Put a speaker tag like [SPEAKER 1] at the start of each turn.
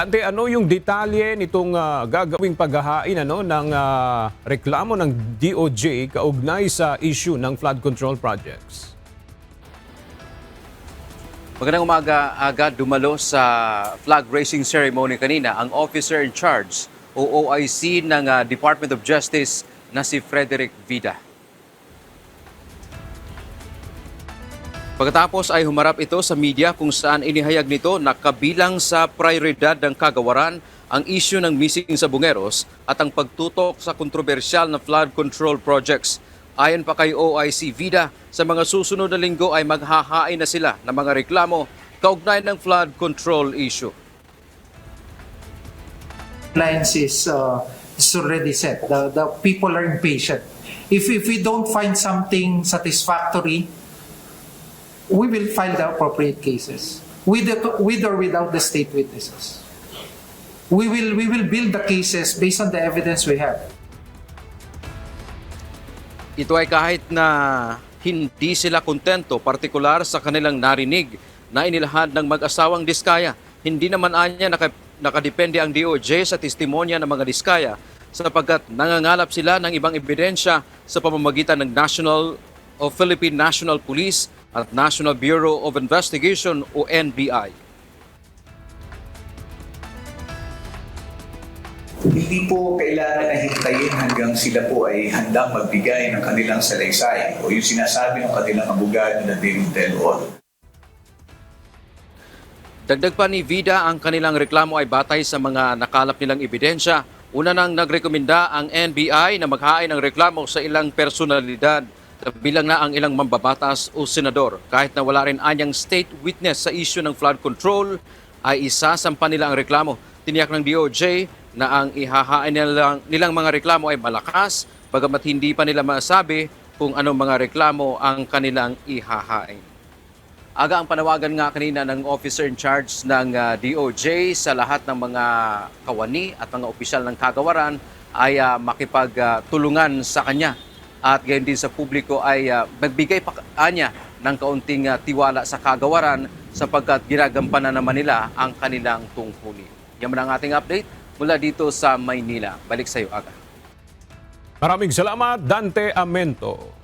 [SPEAKER 1] Dante, ano yung detalye nitong gagawing paghahain ng reklamo ng DOJ kaugnay sa issue ng flood control projects?
[SPEAKER 2] Magandang umaga, agad dumalo sa flag raising ceremony kanina ang officer in charge o OIC ng Department of Justice na si Frederick Vida. Pagkatapos ay humarap ito sa media kung saan inihayag nito na kabilang sa prioridad ng kagawaran ang issue ng missing sabungeros at ang pagtutok sa kontrobersyal na flood control projects. Ayon pa kay OIC Vida, sa mga susunod na linggo ay maghahain na sila ng mga reklamo kaugnay ng flood control issue.
[SPEAKER 3] Lines is already set. The people are impatient. If we don't find something satisfactory, we will file the appropriate cases with or without the state witnesses. We will build the cases based on the evidence we have.
[SPEAKER 2] Ito ay kahit na hindi sila kontento, partikular sa kanilang narinig na inilahad ng mag-asawang Diskaya. Hindi naman anya nakadepende ang DOJ sa testimonya ng mga Diskaya sapagkat nangangalap sila ng ibang ebidensya sa pamamagitan ng Philippine National Police at National Bureau of Investigation o NBI.
[SPEAKER 4] Hindi po kailangan na hintayin hanggang sila po ay handang magbigay ng kanilang salaysay o yung sinasabi ng kanilang abogado na they will tell all.
[SPEAKER 2] Dagdag pa ni Vida, ang kanilang reklamo ay batay sa mga nakalap nilang ebidensya. Una nang nagrekomenda ang NBI na maghain ng reklamo sa ilang personalidad, bilang na ang ilang mambabatas o senador. Kahit na wala rin anyang state witness sa issue ng flood control, ay isasampa nila ang reklamo. Tiniyak ng DOJ na ang ihahain nilang mga reklamo ay malakas, bagamat hindi pa nila masabi kung anong mga reklamo ang kanilang ihahain. Aga ang panawagan nga kanina ng officer in charge ng DOJ sa lahat ng mga kawani at mga opisyal ng kagawaran ay makipagtulungan sa kanya. At gayon din sa publiko ay magbigay pa kanya ng kaunting tiwala sa kagawaran sapagkat ginagampanan naman nila ang kanilang tungkulin. Yan ang ating update mula dito sa Maynila. Balik sa iyo, Aga.
[SPEAKER 1] Maraming salamat, Dante Amento.